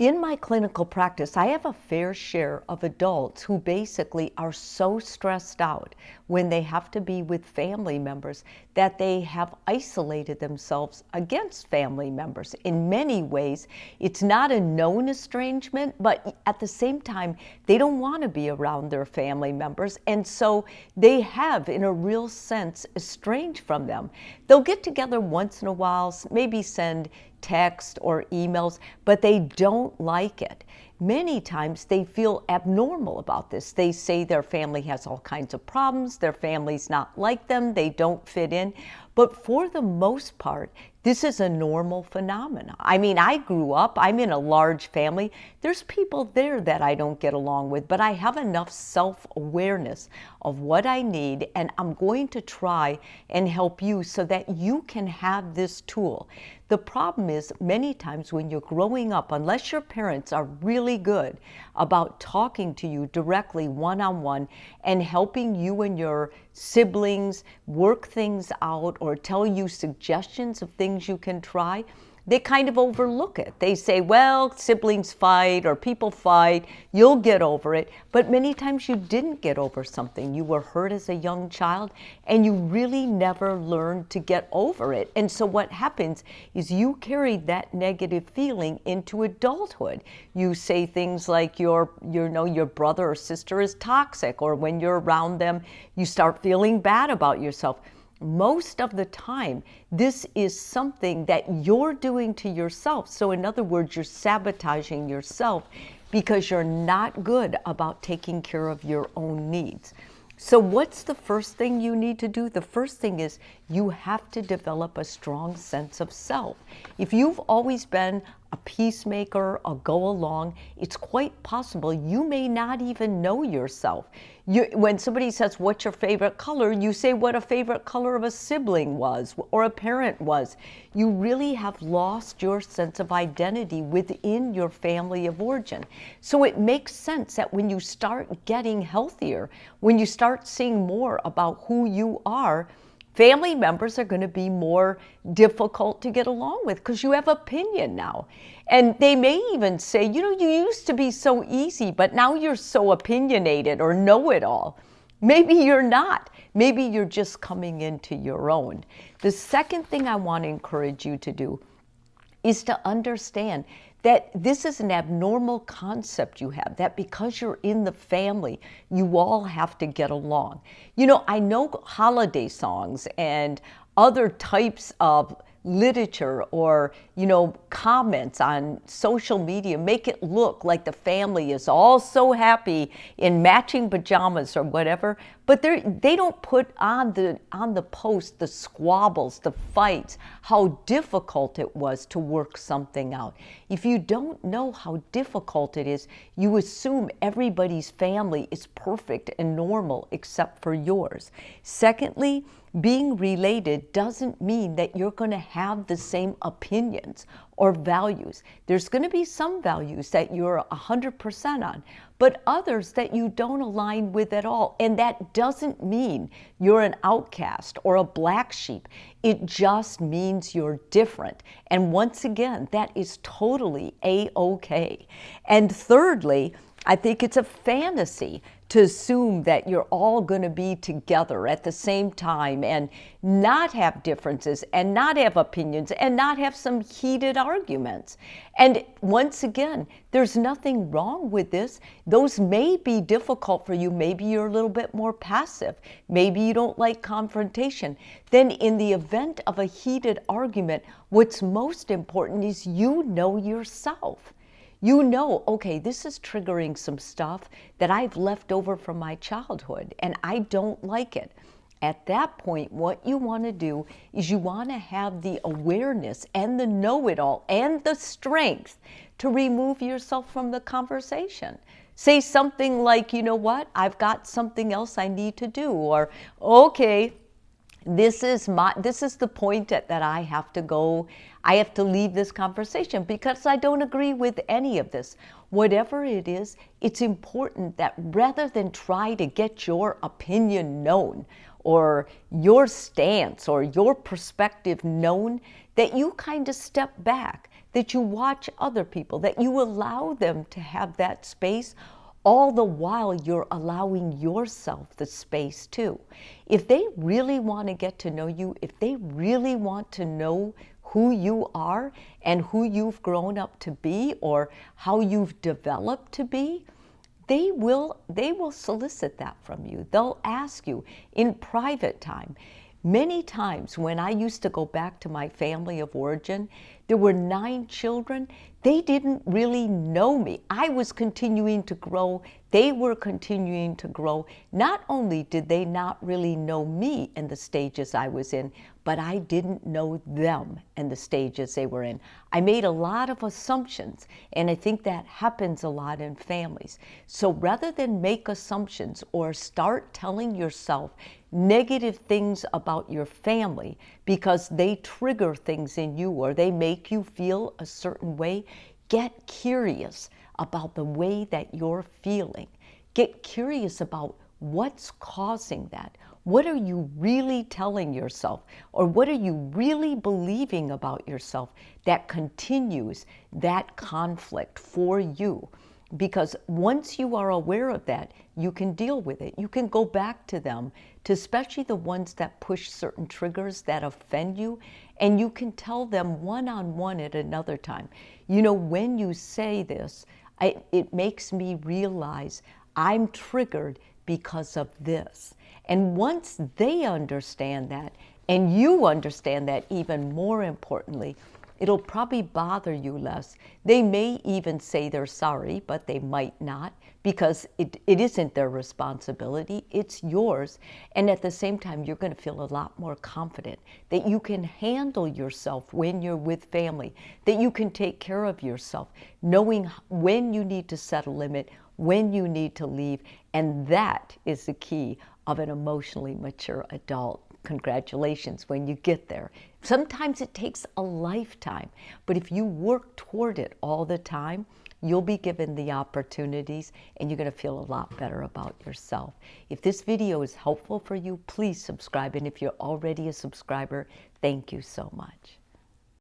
in my clinical practice, I have a fair share of adults who basically are so stressed out when they have to be with family members that they have isolated themselves against family members. In many ways, it's not a known estrangement, but at the same time, they don't want to be around their family members, and so they have, in a real sense, estranged from them. They'll get together once in a while, maybe send text or emails, but they don't like it. Many times they feel abnormal about this. They say their family has all kinds of problems, their family's not like them, they don't fit in. But for the most part, this is a normal phenomenon. I mean, I grew up, I'm in a large family. There's people there that I don't get along with, but I have enough self-awareness of what I need, and I'm going to try and help you so that you can have this tool. The problem is, many times when you're growing up, unless your parents are really good about talking to you directly one-on-one and helping you and your siblings work things out or tell you suggestions of things you can try, they kind of overlook it. They say, well, siblings fight or people fight, you'll get over it. But many times you didn't get over something. You were hurt as a young child and you really never learned to get over it. And so what happens is you carried that negative feeling into adulthood. You say things like your brother or sister is toxic, or when you're around them, you start feeling bad about yourself. Most of the time, this is something that you're doing to yourself. So in other words, you're sabotaging yourself because you're not good about taking care of your own needs. So what's the first thing you need to do? The first thing is you have to develop a strong sense of self. If you've always been a peacemaker, a go-along, it's quite possible you may not even know yourself. When somebody says, what's your favorite color? You say what a favorite color of a sibling was or a parent was. You really have lost your sense of identity within your family of origin. So it makes sense that when you start getting healthier, when you start seeing more about who you are, family members are going to be more difficult to get along with because you have opinion now. And they may even say, you used to be so easy, but now you're so opinionated or know-it-all. Maybe you're not. Maybe you're just coming into your own. The second thing I want to encourage you to do is to understand that this is an abnormal concept you have, that because you're in the family, you all have to get along. I know holiday songs and other types of literature or, comments on social media make it look like the family is all so happy in matching pajamas or whatever, but they don't put on the post the squabbles, the fights, how difficult it was to work something out. If you don't know how difficult it is, you assume everybody's family is perfect and normal except for yours. Secondly, being related doesn't mean that you're going to have the same opinions or values. There's going to be some values that you're 100% on, but others that you don't align with at all. And that doesn't mean you're an outcast or a black sheep. It just means you're different. And once again, that is totally A-okay. And thirdly, I think it's a fantasy to assume that you're all going to be together at the same time and not have differences and not have opinions and not have some heated arguments. And once again, there's nothing wrong with this. Those may be difficult for you. Maybe you're a little bit more passive. Maybe you don't like confrontation. Then in the event of a heated argument, what's most important is you know yourself. You know, okay, this is triggering some stuff that I've left over from my childhood, and I don't like it. At that point, what you want to do is you want to have the awareness and the know-it-all and the strength to remove yourself from the conversation. Say something like, you know what, I've got something else I need to do, or okay, this is the point that I have to go. I have to leave this conversation because I don't agree with any of this. Whatever it is, it's important that rather than try to get your opinion known or your stance or your perspective known, that you kind of step back, that you watch other people, that you allow them to have that space, all the while you're allowing yourself the space too. If they really want to get to know you, if they really want to know who you are and who you've grown up to be or how you've developed to be, they will solicit that from you. They'll ask you in private time. Many times when I used to go back to my family of origin, there were 9 children. They didn't really know me. I was continuing to grow. They were continuing to grow. Not only did they not really know me in the stages I was in, but I didn't know them and the stages they were in. I made a lot of assumptions, and I think that happens a lot in families. So rather than make assumptions or start telling yourself negative things about your family because they trigger things in you or they make you feel a certain way, get curious about the way that you're feeling. Get curious about what's causing that. What are you really telling yourself? Or what are you really believing about yourself that continues that conflict for you? Because once you are aware of that, you can deal with it. You can go back to them, to especially the ones that push certain triggers that offend you, and you can tell them one-on-one at another time. You know, when you say this, it makes me realize I'm triggered because of this. And once they understand that, and you understand that even more importantly, it'll probably bother you less. They may even say they're sorry, but they might not, because it isn't their responsibility, it's yours. And at the same time, you're going to feel a lot more confident that you can handle yourself when you're with family, that you can take care of yourself, knowing when you need to set a limit, when you need to leave. And that is the key of an emotionally mature adult. Congratulations when you get there. Sometimes it takes a lifetime, but if you work toward it all the time, you'll be given the opportunities and you're going to feel a lot better about yourself. If this video is helpful for you, please subscribe. And if you're already a subscriber, thank you so much.